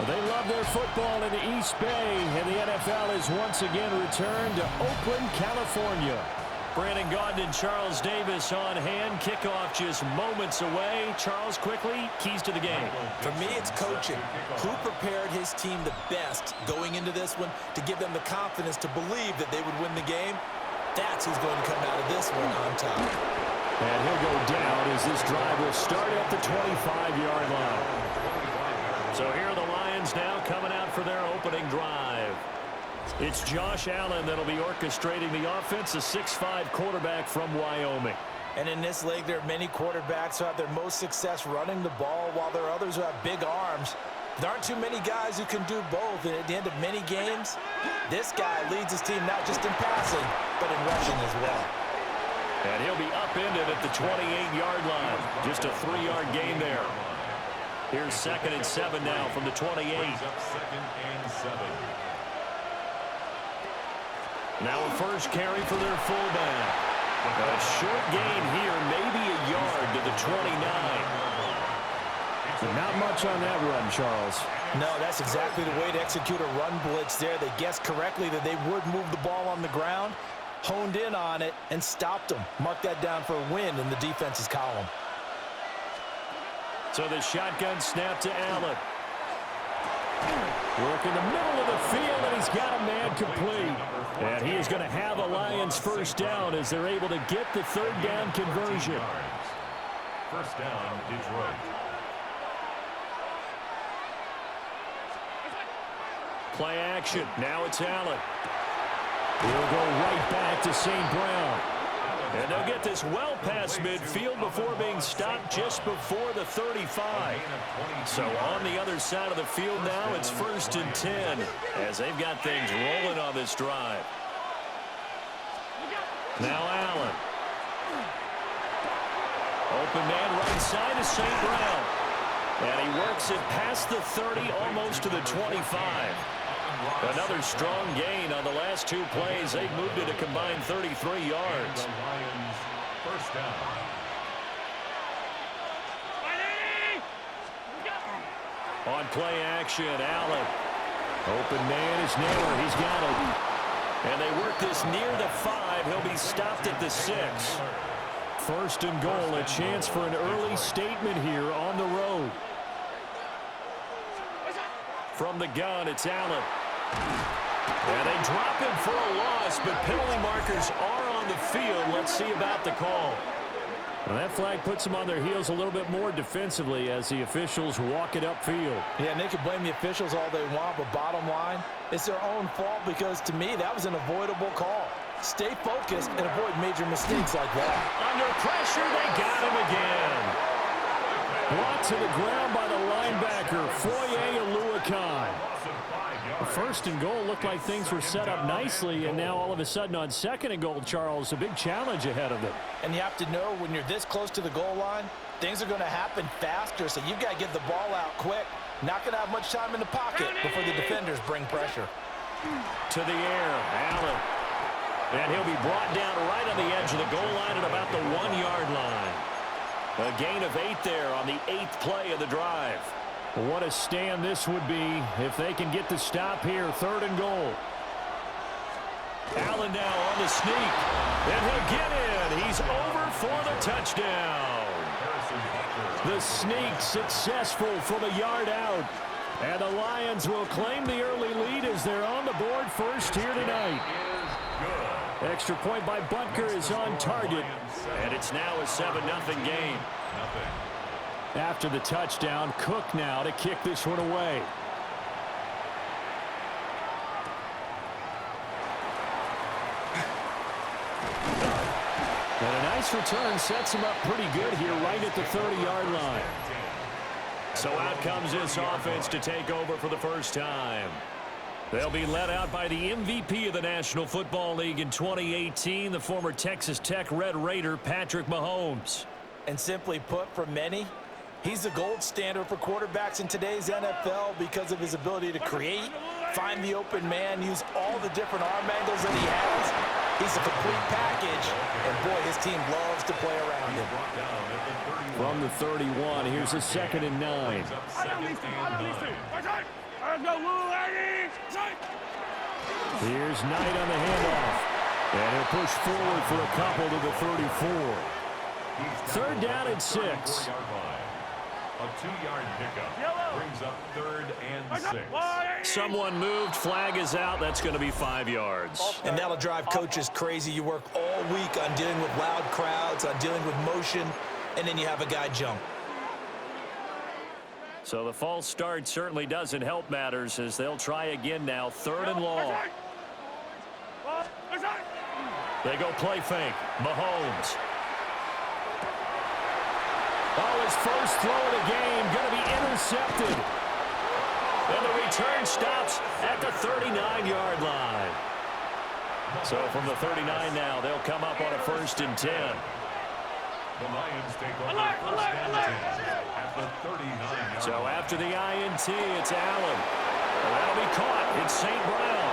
They love their football in the East Bay, and the NFL is once again returned to Oakland, California. Brandon Gaudin and Charles Davis on hand. Kickoff just moments away. Charles, quickly, keys to the game. For me, it's coaching. Who prepared his team the best going into this one to give them the confidence to believe that they would win the game? That's who's going to come out of this one on top. And he'll go down as this drive will start at the 25-yard line. So here are the Lions now coming out for their opening drive. It's Josh Allen that'll be orchestrating the offense, a 6'5" quarterback from Wyoming. And in this league, there are many quarterbacks who have their most success running the ball, while there are others who have big arms. There aren't too many guys who can do both, and at the end of many games, this guy leads his team not just in passing, but in rushing as well. And he'll be upended at the 28-yard line. Just a 3-yard gain there. Here's 2nd and 7 now from the 28. Now a first carry for their fullback. A short gain here, maybe a yard to the 29. Not much on that run, Charles. No, that's exactly the way to execute a run blitz there. They guessed correctly that they would move the ball on the ground, honed in on it, and stopped them. Mark that down for a win in the defense's column. So the shotgun snap to Allen. Work in the middle of the field, and he's got a man complete. And he is going to have a Lions first down as they're able to get the third down conversion. First down, Detroit. Play action. Now it's Allen. He'll go right back to St. Brown. And they'll get this well past midfield before being stopped just before the 35. So on the other side of the field now, it's 1st and 10 as they've got things rolling on this drive. Now Allen. Open man right side is St. Brown. And he works it past the 30, almost to the 25. Another strong gain on the last 2 plays. They've moved it a combined 33 yards. First down. On play action, Allen. Open man is Naylor. He's got it. And they work this near the 5. He'll be stopped at the 6. 1st and goal, a chance for an early statement here on the road. From the gun, it's Allen. And they drop him for a loss, but penalty markers are on the field. Let's see about the call. Well, that flag puts them on their heels a little bit more defensively as the officials walk it upfield. Yeah, and they can blame the officials all they want, but bottom line, it's their own fault because, to me, that was an avoidable call. Stay focused and avoid major mistakes like that. Under pressure, they got him again. Brought to the ground by the linebacker, Foye Oluokun. The 1st and goal looked like things were set up nicely, and now all of a sudden on 2nd and goal, Charles, a big challenge ahead of them. And you have to know when you're this close to the goal line, things are going to happen faster, so you've got to get the ball out quick. Not going to have much time in the pocket before the defenders bring pressure. To the air, Allen. And he'll be brought down right on the edge of the goal line at about the 1-yard line. A gain of 8 there on the 8th play of the drive. What a stand this would be if they can get the stop here. 3rd and goal. Allen now on the sneak. And he'll get in. He's over for the touchdown. The sneak successful from a yard out. And the Lions will claim the early lead as they're on the board first here tonight. Extra point by Butker is on target. And it's now a 7-0 game. After the touchdown, Cook now to kick this one away. And a nice return sets him up pretty good here right at the 30-yard line. So out comes this offense to take over for the first time. They'll be led out by the MVP of the National Football League in 2018, the former Texas Tech Red Raider, Patrick Mahomes. And simply put, for many, he's the gold standard for quarterbacks in today's NFL because of his ability to create, find the open man, use all the different arm angles that he has. He's a complete package, and boy, his team loves to play around him. From the 31, here's a 2nd and 9. Here's Knight on the handoff. And he'll push forward for a couple to the 34. Third down and 6. A 2-yard pickup brings up 3rd and 6. Someone moved. Flag is out. That's going to be 5 yards. And that'll drive coaches crazy. You work all week on dealing with loud crowds, on dealing with motion, and then you have a guy jump. So the false start certainly doesn't help matters as they'll try again now. 3rd and long. They go play fake. Mahomes. Oh, his first throw of the game going to be intercepted. And the return stops at the 39-yard line. So from the 39 now, they'll come up on a 1st and 10. The Lions take over 1st and 10 at the 39-yard line. So after the INT, it's Allen. Well, that'll be caught. It's St. Brown.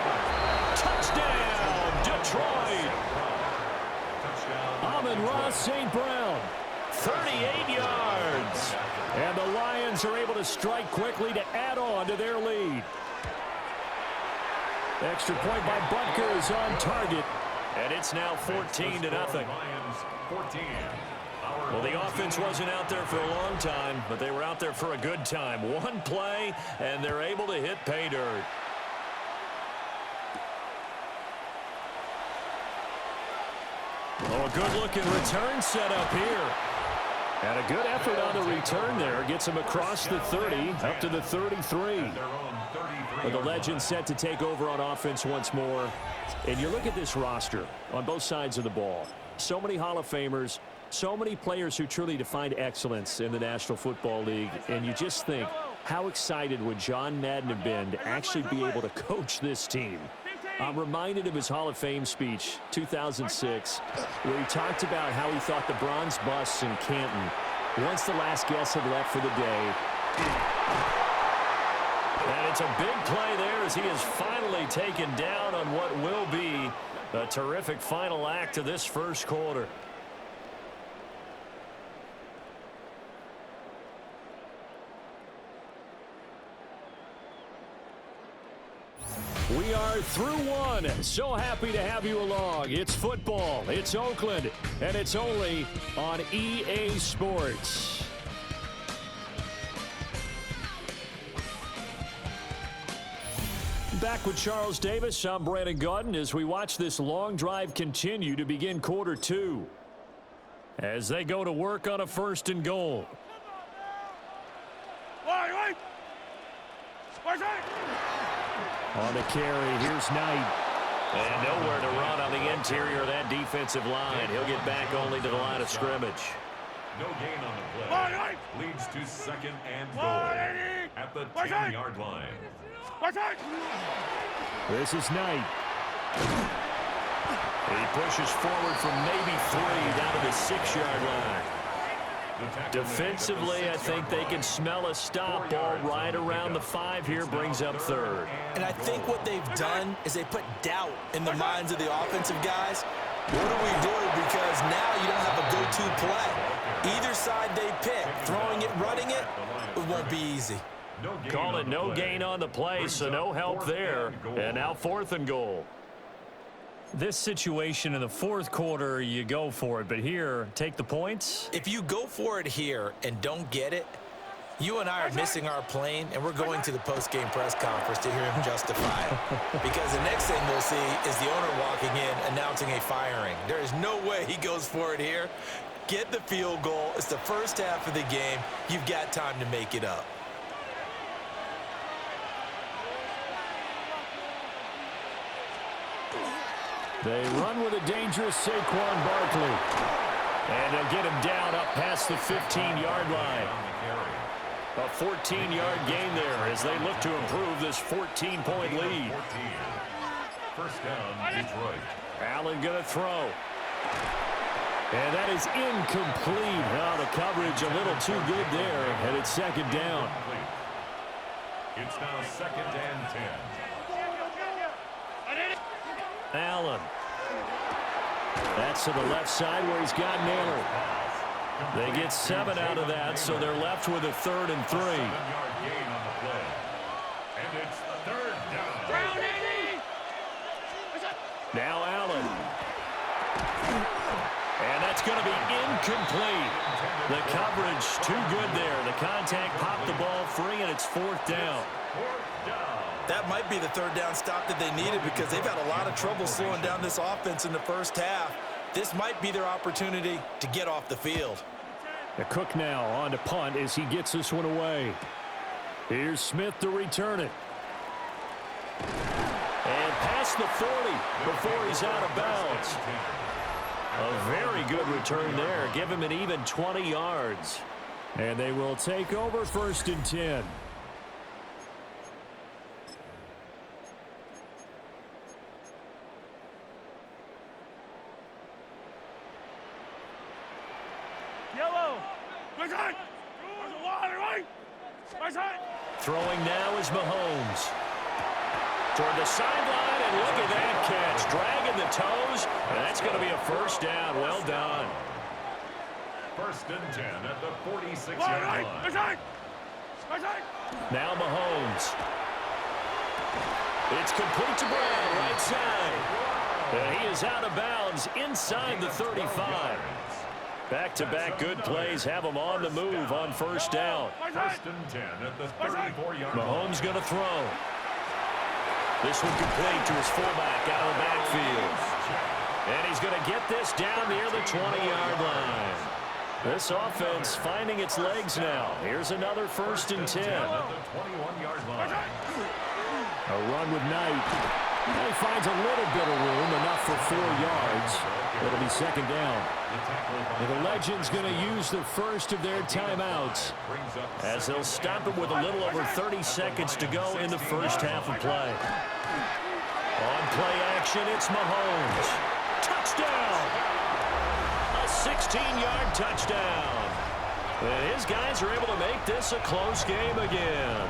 Touchdown, Detroit. Amon-Ra St. Brown. 38 yards. And the Lions are able to strike quickly to add on to their lead. Extra point by Butker is on target. And it's now 14-0. Lions 14. Well, the offense wasn't out there for a long time, but they were out there for a good time. One play, and they're able to hit pay dirt. Oh, a good-looking return set up here. And a good effort on the return there. Gets him across the 30, up to the 33. But the legend set to take over on offense once more. And you look at this roster on both sides of the ball. So many Hall of Famers, so many players who truly define excellence in the National Football League. And you just think, how excited would John Madden have been to actually be able to coach this team? I'm reminded of his Hall of Fame speech, 2006, where he talked about how he thought the bronze busts in Canton, once the last guest had left for the day. And it's a big play there as he is finally taken down on what will be a terrific final act of this first quarter. We are through one. So happy to have you along. It's football, it's Oakland, and it's only on EA Sports. Back with Charles Davis, I'm Brandon Gordon as we watch this long drive continue to begin quarter 2. As they go to work on a 1st and goal. On the carry, here's Knight. And nowhere to run on the interior of that defensive line. He'll get back only to the line of scrimmage. No gain on the play. Leads to 2nd and goal at the 10-yard line. This is Knight. He pushes forward from maybe 3 down to the 6-yard line. Defensively, I think they can smell a stop ball right around the 5 here, brings up 3rd. And I think what they've done is they put doubt in the minds of the offensive guys. What do we do? Because now you don't have a go-to play. Either side they pick, throwing it, running it, it won't be easy. Call it no gain on the play, so no help there. And now 4th and goal. This situation in the 4th quarter, you go for it. But here, take the points. If you go for it here and don't get it, you and I are missing our plane, and we're going to the post-game press conference to hear him justify it. Because the next thing we'll see is the owner walking in announcing a firing. There is no way he goes for it here. Get the field goal. It's the first half of the game. You've got time to make it up. They run with a dangerous Saquon Barkley. And they'll get him down up past the 15-yard line. A 14-yard gain there as they look to improve this 14-point lead. 1st down, Detroit. Allen going to throw. And that is incomplete. Oh, the coverage a little too good there. And it's 2nd down. It's now 2nd and 10. Allen. That's to the left side where he's got Naylor. They get 7 out of that, so they're left with a 3rd and 3. And it's third down. Now Allen. And that's going to be incomplete. The coverage too good there. The contact popped the ball free, and it's fourth down. That might be the third down stop that they needed because they've had a lot of trouble slowing down this offense in the first half. This might be their opportunity to get off the field. The Cook now on to punt as he gets this one away. Here's Smith to return it. And past the 40 before he's out of bounds. A very good return there. Give him an even 20 yards. And they will take over first and 10. Throwing now is Mahomes. Toward the sideline, and look at that catch. Dragging the toes, and that's going to be a first down. Well done. First and 10 at the 46-yard line. Now Mahomes. It's complete to Brown, right side. And he is out of bounds inside the 35. Back-to-back good plays have him on the move on first down. First and 10 at the 34-yard line. Mahomes going to throw. This one complete to his fullback out of the backfield. And he's going to get this down near the 20-yard line. This offense finding its legs now. Here's another first and 10. At the 21-yard line. A run with Knight. He finds a little bit of room, enough for 4 yards. It'll be second down. And the Legends going to use the first of their timeouts as they'll stop it with a little over 30 seconds to go in the first half of play. On play action, it's Mahomes. Touchdown! A 16-yard touchdown. And his guys are able to make this a close game again.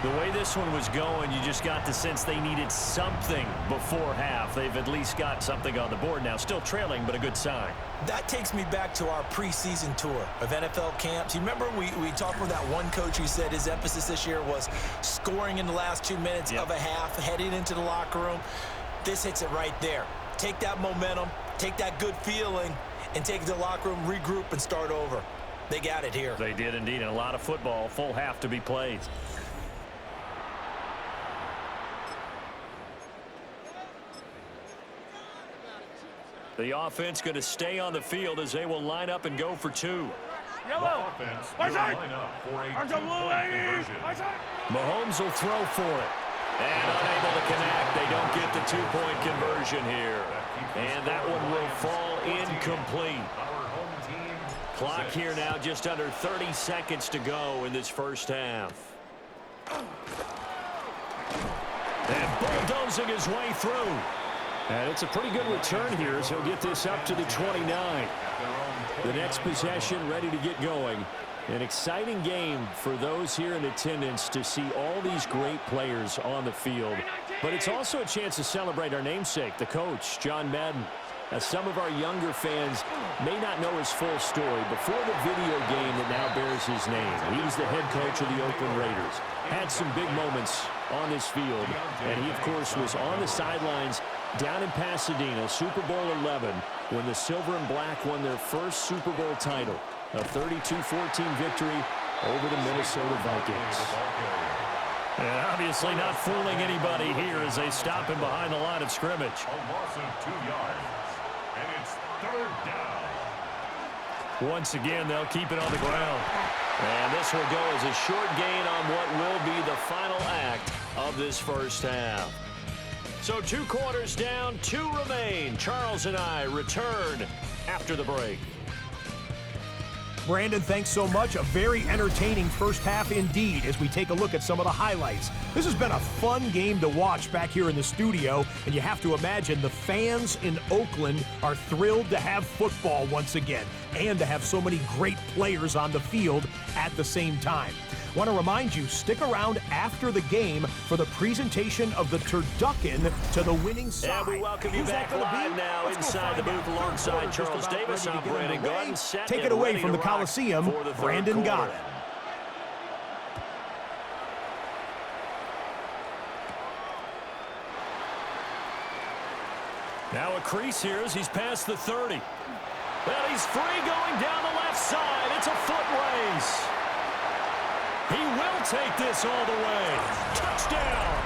The way this one was going, you just got the sense they needed something before half. They've at least got something on the board now. Still trailing, but a good sign. That takes me back to our preseason tour of NFL camps. You remember we talked with that one coach who said his emphasis this year was scoring in the last 2 minutes of a half, heading into the locker room. This hits it right there. Take that momentum, take that good feeling, and take it to the locker room, regroup, and start over. They got it here. They did indeed, and a lot of football, full half to be played. The offense going to stay on the field as they will line up and go for 2. Yellow. Offense will line up for a 2-point conversion. Mahomes will throw for it. And unable to connect. They don't get the 2-point conversion here. And that one will fall incomplete. Clock here now just under 30 seconds to go in this first half. And bulldozing his way through. And it's a pretty good return here as he'll get this up to the 29. The next possession ready to get going. An exciting game for those here in attendance to see all these great players on the field. But it's also a chance to celebrate our namesake, the coach, John Madden. As some of our younger fans may not know his full story, before the video game that now bears his name, he was the head coach of the Oakland Raiders. Had some big moments on this field, and he, of course, was on the sidelines down in Pasadena, Super Bowl 11, when the Silver and Black won their first Super Bowl title, a 32-14 victory over the Minnesota Vikings. And obviously not fooling anybody here as they stop him behind the line of scrimmage. A loss of 2 yards, and it's third down. Once again, they'll keep it on the ground. And this will go as a short gain on what will be the final act of this first half. So 2 quarters down, 2 remain. Charles and I return after the break. Brandon, thanks so much. A very entertaining first half indeed as we take a look at some of the highlights. This has been a fun game to watch back here in the studio, and you have to imagine the fans in Oakland are thrilled to have football once again and to have so many great players on the field at the same time. Want to remind you, stick around after the game for the presentation of the turducken to the winning side. And we welcome you back live now inside the booth alongside Charles Davis. I'm Brandon Gordon. Take it away from the Coliseum, Brandon Gordon. a crease here as he's past the 30. Well, he's free going down the left side. It's a foot race. He will take this all the way. Touchdown.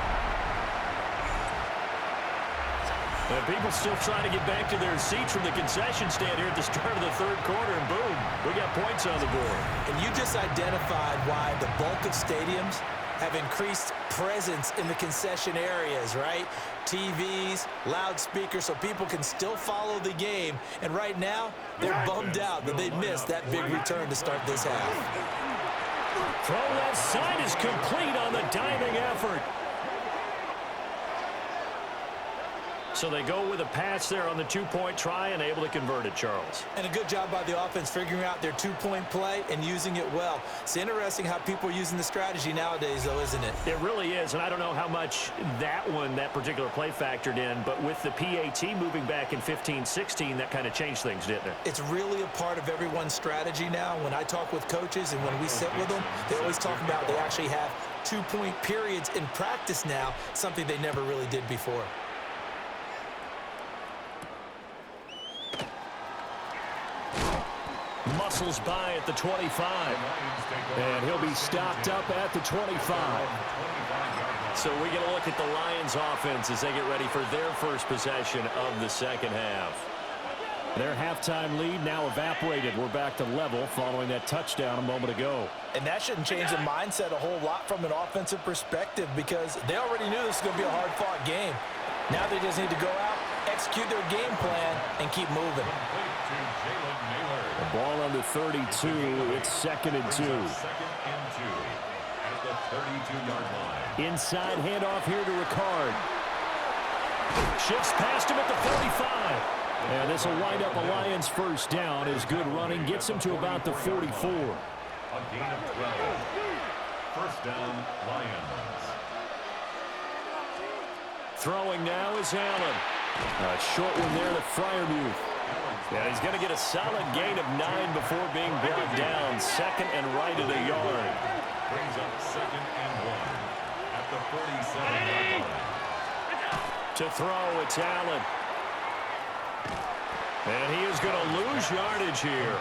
And people still trying to get back to their seats from the concession stand here at the start of the third quarter, and boom, we got points on the board. And you just identified why the bulk of stadiums have increased presence in the concession areas, right? TVs, loudspeakers, so people can still follow the game. And right now, they're bummed out that they missed that big return to start this half. Throw left side is complete on the diving effort. So they go with a pass there on the two-point try and able to convert it, Charles. And a good job by the offense figuring out their two-point play and using it well. It's interesting how people are using the strategy nowadays, though, isn't it? It really is, and I don't know how much that particular play factored in, but with the PAT moving back in 15-16, that kind of changed things, didn't it? It's really a part of everyone's strategy now. When I talk with coaches and when we sit with them, they always talk about they actually have two-point periods in practice now, something they never really did before. Muscles by at the 25. And he'll be stopped up at the 25. So we get a look at the Lions offense as they get ready for their first possession of the second half. Their halftime lead now evaporated. We're back to level following that touchdown a moment ago. And that shouldn't change the mindset a whole lot from an offensive perspective because they already knew this was going to be a hard-fought game. Now they just need to go out, execute their game plan, and keep moving. The ball on the 32. It's 2nd and 2. At the 32-yard line. Inside handoff here to Ricard. Shifts past him at the 45. And this will wind up a Lions first down as good running gets him to about the 44. A gain of 12. First down, Lions. Throwing now is Allen. A short one there to Freiermuth. Yeah, he's going to get a solid gain of 9 before being brought down. 2nd and right at a yard. Brings up 2nd and 1 at the 47-yard line. To throw, it's Allen. And he is going to lose yardage here.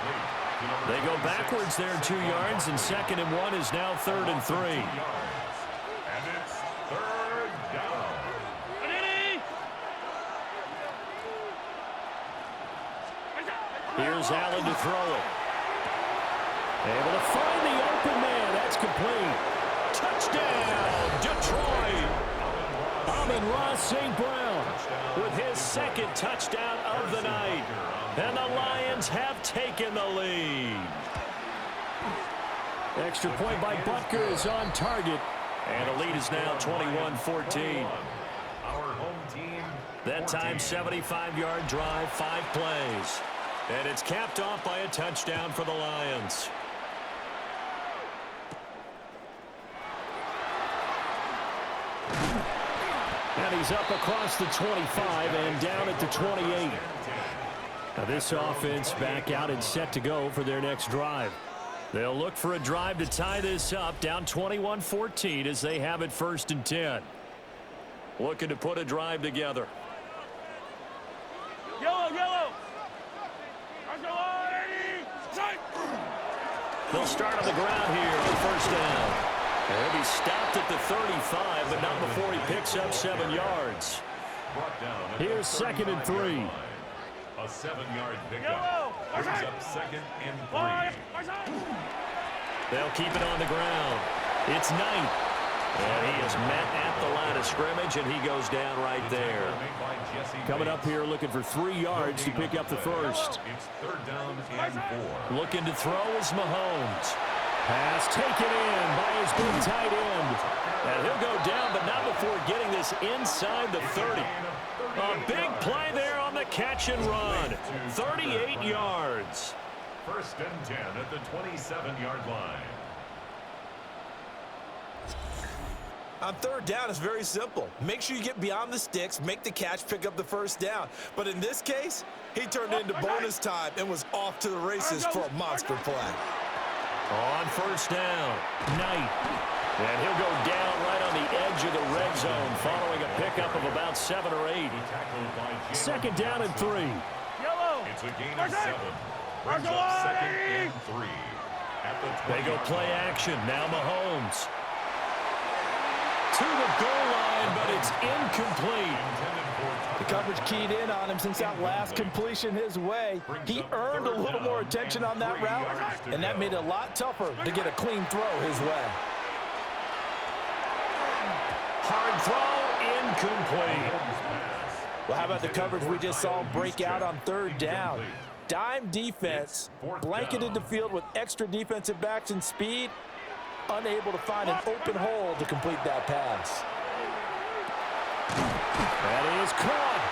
They go backwards there 2 yards, and 2nd and 1 is now 3rd and 3. And it's 3rd down. Here's Allen to throw it. Able to find the open man. That's complete. Touchdown, Detroit. Amon-Ra St. Brown with his 2nd touchdown of the night. And the Lions have taken the lead. Extra point by Butker is on target. And the lead is now 21-14. Our home team. That time, 75-yard drive, 5 plays. And it's capped off by a touchdown for the Lions. And he's up across the 25 and down at the 28. Now this offense back out and set to go for their next drive. They'll look for a drive to tie this up, down 21-14 as they have it 1st and 10. Looking to put a drive together. Yellow. They'll start on the ground here on 1st down. And he'll be stopped at the 35, but not before he picks up 7 yards. Here's 2nd and 3. A 7-yard pickup. Brings up 2nd and 3. They'll keep it on the ground. It's Knight. And he is met at the line of scrimmage, and he goes down right there. Coming up here looking for 3 yards to pick up the first. It's 3rd down and 4. Looking to throw is Mahomes. Pass taken in by his big tight end. And he'll go down, but not before getting this inside the 30. A big play there on the catch and run. 38 yards. 1st and 10 at the 27-yard line. On 3rd down, it's very simple. Make sure you get beyond the sticks, make the catch, pick up the 1st down. But in this case, he turned into bonus time and was off to the races for a monster play. On 1st down, Knight. And he'll go down right on the edge of the red zone following a pickup of about 7 or 8. Second down and 3. It's a gain of 7. Brings up second and 3. They go play action. Now Mahomes. To the goal line, but it's incomplete. The coverage keyed in on him since that last completion his way. He earned a little more attention on that route, and that made it a lot tougher to get a clean throw his way. Hard throw, incomplete. Well, how about the coverage we just saw break out on third down? Dime defense, blanketed the field with extra defensive backs and speed, unable to find an open hole to complete that pass. That is caught.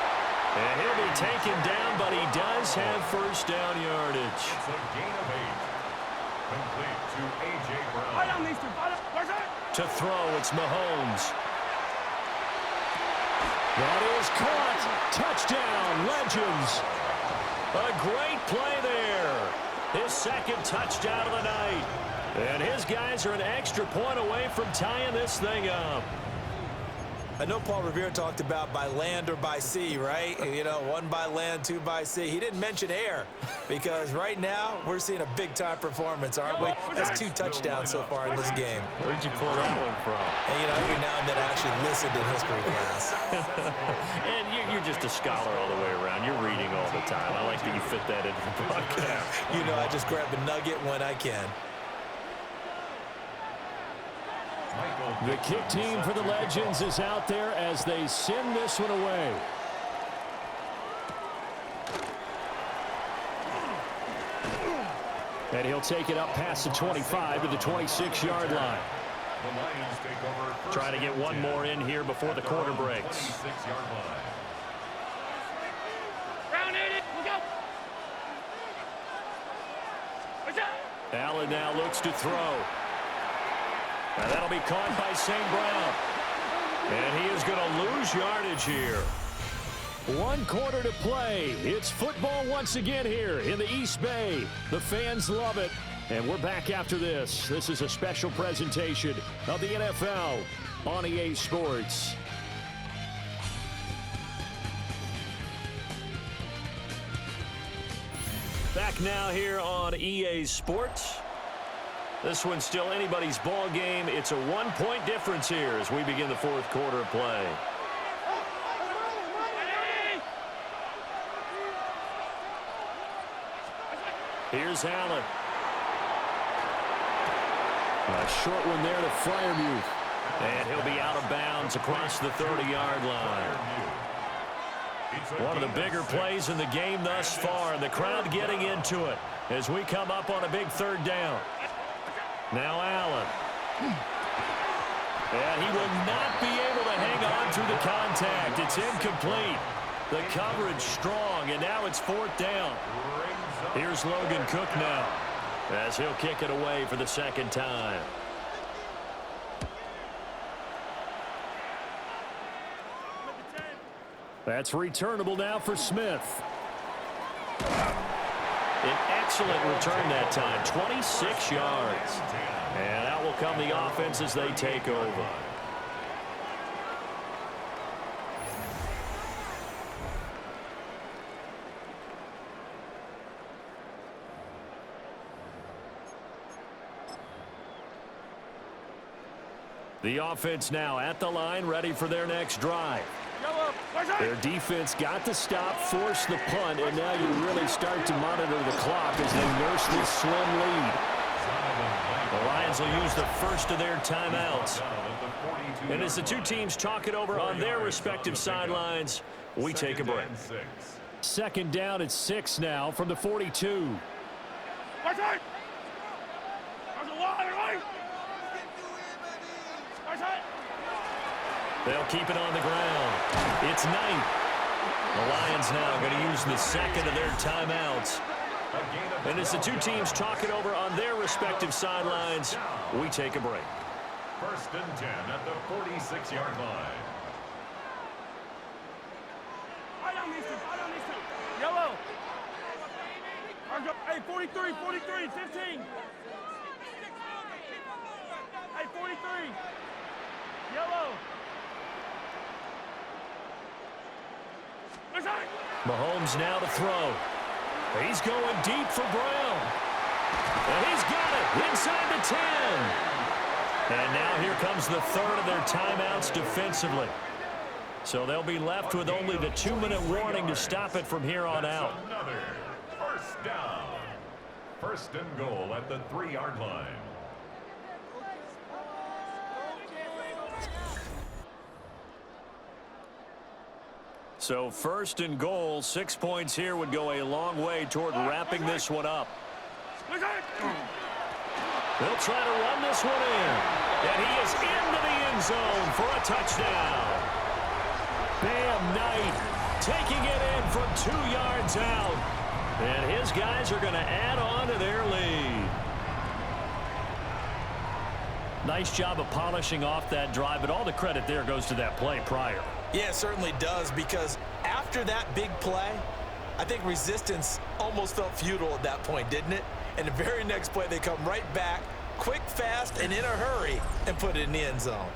And he'll be taken down, but he does have first down yardage. It's a gain of 8. Complete to A.J. Brown. To throw, it's Mahomes. That is caught. Touchdown, Legends. A great play there. His second touchdown of the night. And his guys are an extra point away from tying this thing up. I know Paul Revere talked about by land or by sea, right? You know, 1 by land, 2 by sea. He didn't mention air because right now we're seeing a big-time performance, aren't we? That's 2 touchdowns so far in this game. Where'd you pull that one from? And, you know, every now and then I actually listened in history class. And you're just a scholar all the way around. You're reading all the time. I like that you fit that into the podcast. You know, I just grab a nugget when I can. The kick team for the Legends is out there as they send this one away. And he'll take it up past the 25 to the 26-yard line. Trying to get one more in here before the quarter breaks. Allen now looks to throw. Now that'll be caught by St. Brown. And he is going to lose yardage here. 1 quarter to play. It's football once again here in the East Bay. The fans love it. And we're back after this. This is a special presentation of the NFL on EA Sports. Back now here on EA Sports. This one's still anybody's ball game. It's a 1-point difference here as we begin the 4th quarter of play. Here's Allen. A short one there to Freiermuth. And he'll be out of bounds across the 30-yard line. One of the bigger plays in the game thus far, and the crowd getting into it as we come up on a big 3rd down. Now Allen. And he will not be able to hang on through the contact. It's incomplete. The coverage strong, and now it's 4th down. Here's Logan Cook now as he'll kick it away for the 2nd time. That's returnable now for Smith. An excellent return that time, 26 yards. And out will come the offense as they take over. The offense now at the line, ready for their next drive. Their defense got the stop, forced the punt, and now you really start to monitor the clock as they nurse this slim lead. The Lions will use the first of their timeouts. And as the 2 teams talk it over on their respective sidelines, we take a break. 2nd down at 6 now from the 42. They'll keep it on the ground. It's Knight. The Lions now going to use the 2nd of their timeouts. And as the 2 teams talk it over on their respective sidelines, we take a break. 1st and 10 at the 46-yard line. Yellow. Hey, 43, 15. Hey, 43. Mahomes now to throw. He's going deep for Brown. And he's got it inside the 10. And now here comes the third of their timeouts defensively. So they'll be left with only the 2-minute warning to stop it from here on out. Another first down. First and goal at the 3-yard line. So first and goal, 6 points here would go a long way toward wrapping this one up. They'll try to run this one in. And he is into the end zone for a touchdown. Bam Knight taking it in from 2 yards out. And his guys are going to add on to their lead. Nice job of polishing off that drive, but all the credit there goes to that play prior. Yeah, it certainly does, because after that big play, I think resistance almost felt futile at that point, didn't it? And the very next play, they come right back, quick, fast, and in a hurry, and put it in the end zone.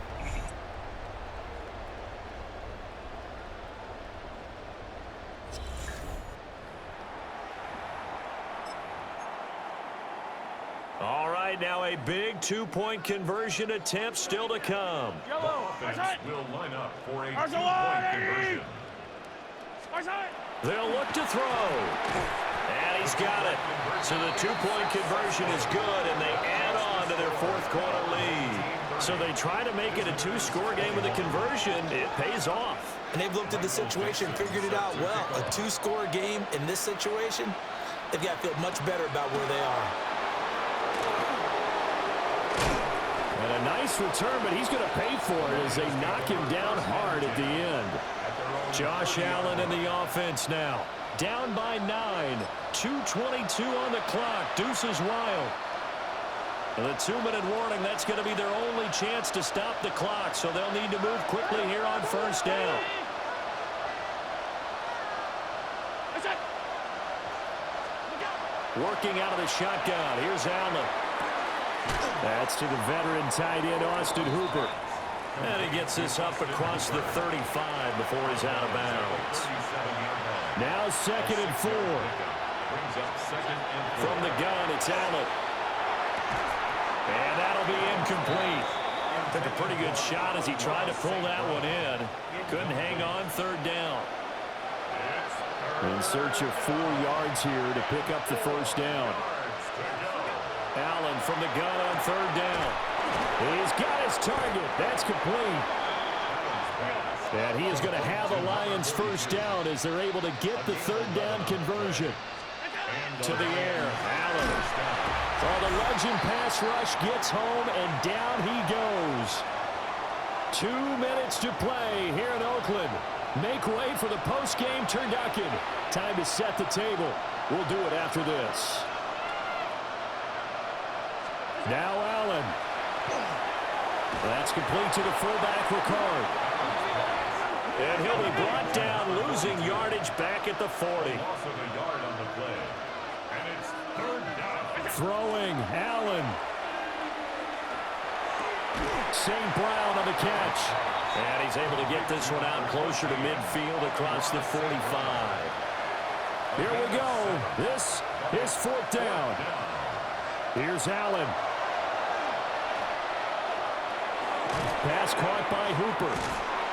All right, now a big 2-point conversion attempt still to come. The offense will line up for a 2-point conversion. They'll look to throw. And he's got it. So the 2-point conversion is good, and they add on to their fourth-quarter lead. So they try to make it a 2-score game with a conversion. It pays off. And they've looked at the situation, figured it out well. A 2-score game in this situation, they've got to feel much better about where they are. And a nice return, but he's going to pay for it as they knock him down hard at the end. Josh Allen in the offense now. Down by 9. 2:22 on the clock. Deuces wild. And the 2-minute warning, that's going to be their only chance to stop the clock, so they'll need to move quickly here on first down. Working out of the shotgun. Here's Allen. That's to the veteran tight end, Austin Hooper. And he gets this up across the 35 before he's out of bounds. Now 2nd and 4. From the gun, it's Allen. And that'll be incomplete. Took a pretty good shot as he tried to pull that one in. Couldn't hang on 3rd down. In search of 4 yards here to pick up the first down. Allen from the gun on 3rd down. He's got his target. That's complete. And he is going to have a Lions first down as they're able to get the 3rd down conversion. To the air, Allen. Oh, the legend pass rush gets home, and down he goes. 2 minutes to play here in Oakland. Make way for the post-game turducken. Time to set the table. We'll do it after this. Now Allen. That's complete to the fullback, Ricard. And he'll be brought down, losing yardage back at the 40. Throwing, Allen. St. Brown on the catch. And he's able to get this one out closer to midfield across the 45. Here we go. This is 4th down. Here's Allen. Pass caught by Hooper.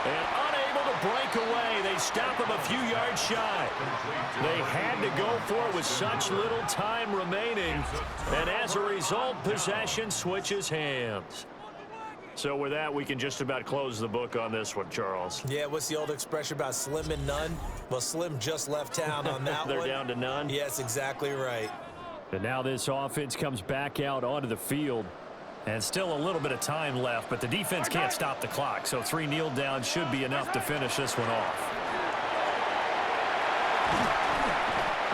And unable to break away. They stop him a few yards shy. They had to go for it with such little time remaining. And as a result, possession switches hands. So with that, we can just about close the book on this one, Charles. Yeah, what's the old expression about slim and none? Well, Slim just left town on that They're one. down to none? Yes, exactly right. And now this offense comes back out onto the field. And still a little bit of time left, but the defense can't stop the clock, so 3 kneel downs should be enough to finish this one off.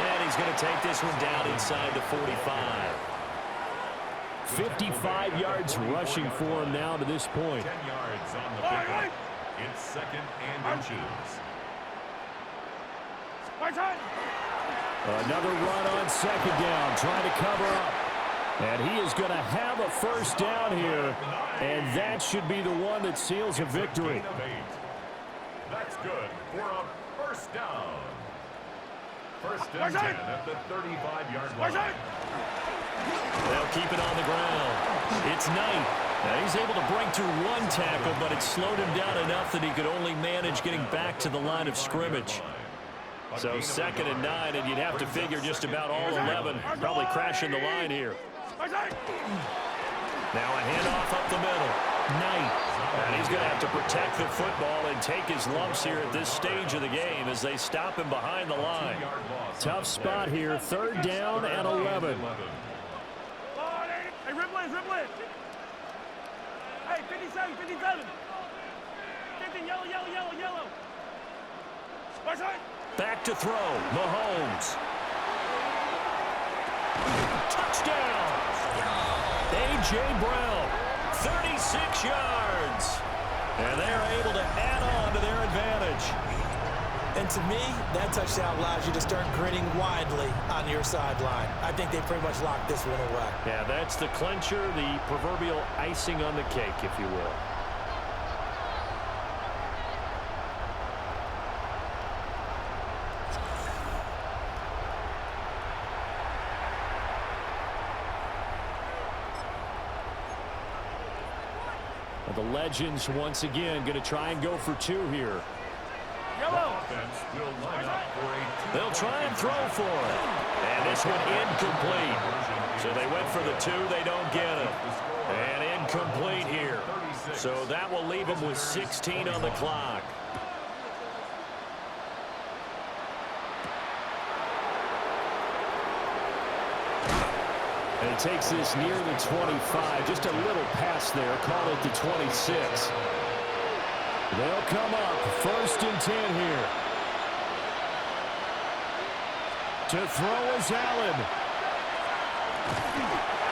And he's going to take this one down inside the 45. 55 yards rushing for him now to this point. 10 yards on the pickup. It's 2nd and inches. Another run on 2nd down, trying to cover up. And he is going to have a first down here, and that should be the one that seals a victory. That's good for a first down. First and 10 at the 35-yard line. They'll keep it on the ground. It's Knight. Now he's able to break through one tackle, but it slowed him down enough that he could only manage getting back to the line of scrimmage. So 2nd and 9, and you'd have to figure just about all 11 probably crashing the line here. Now a handoff up the middle. Knight. And he's going to have to protect the football and take his lumps here at this stage of the game as they stop him behind the line. Tough spot here. 3rd down and 11. Hey, Ripley. Hey, 57. 50, yellow. Back to throw. Mahomes. Touchdown. A.J. Brown. 36 yards. And they're able to add on to their advantage. And to me, that touchdown allows you to start grinning widely on your sideline. I think they pretty much locked this one away. Yeah, that's the clincher, the proverbial icing on the cake, if you will. The Legends once again going to try and go for 2 here. They'll try and throw for it. And this one incomplete. So they went for the 2. They don't get it. And incomplete here. So that will leave them with 16 on the clock. And he takes this near the 25. Just a little pass there. Call it the 26. They'll come up 1st and 10 here. To throw is Allen.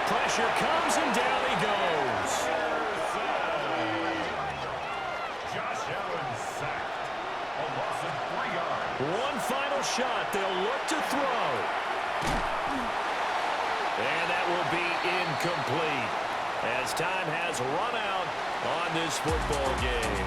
Pressure comes and down he goes. Josh Allen sacked. A loss of 3 yards. One final shot. They'll look to throw. And that will be incomplete as time has run out on this football game.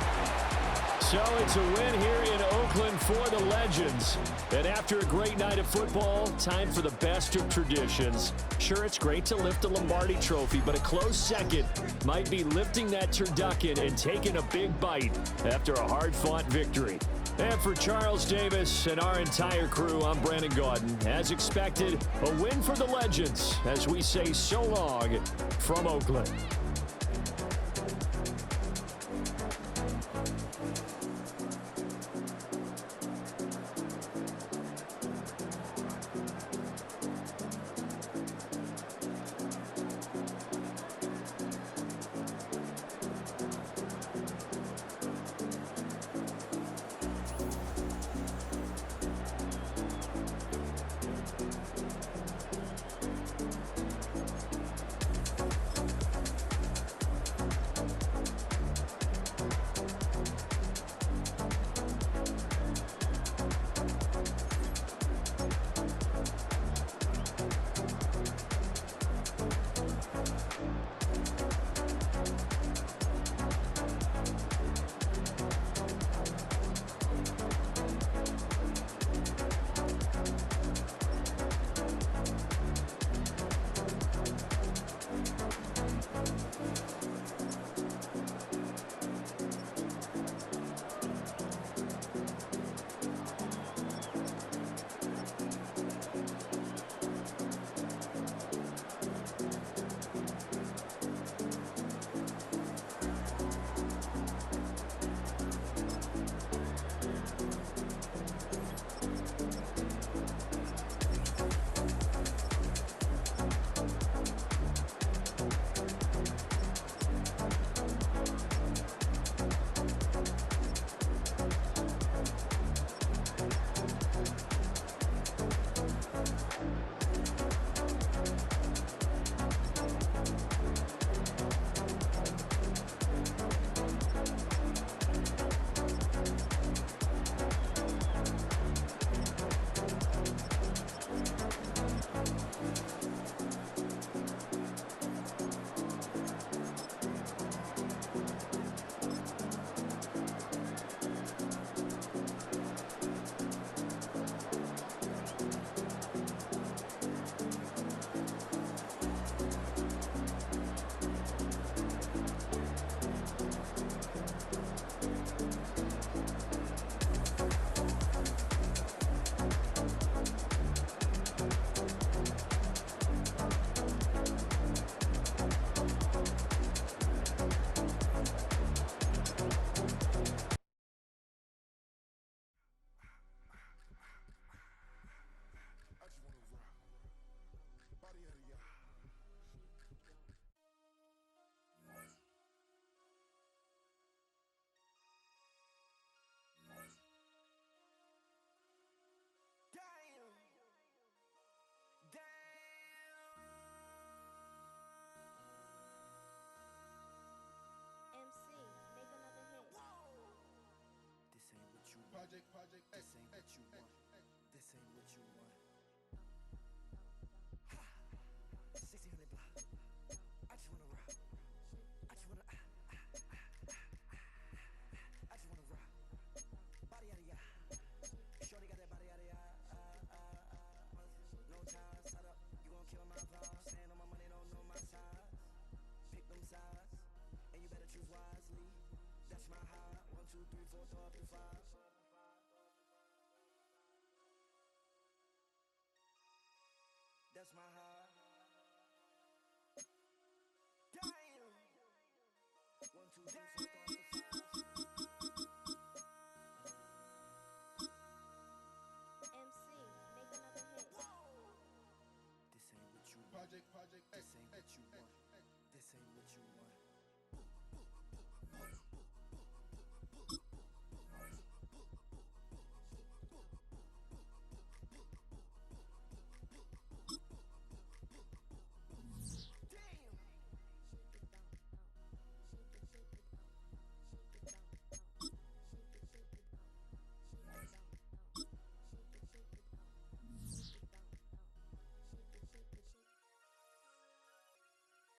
So it's a win here in Oakland for the Legends. And after a great night of football, time for the best of traditions. Sure, it's great to lift the Lombardi Trophy, but a close second might be lifting that turducken and taking a big bite after a hard-fought victory. And for Charles Davis and our entire crew, I'm Brandon Gaudin. As expected, a win for the Legends as we say so long from Oakland. This ain't what you want. Ha! 1600 block. I just wanna rock. I just wanna I just wanna rock. Body out of ya. Shorty got that body out of ya. No ties, shut up. You gon' kill my vibe. Stand on my money, don't know my size. Pick them sides, and you better choose wisely. That's my high. 1, 2, 3, 4, throw up to 5. That's my high. Damn. 1, 2, 3, 4, throw up to 5. MC, make another hit. This ain't what you want. Project This ain't what you want. This ain't what you want.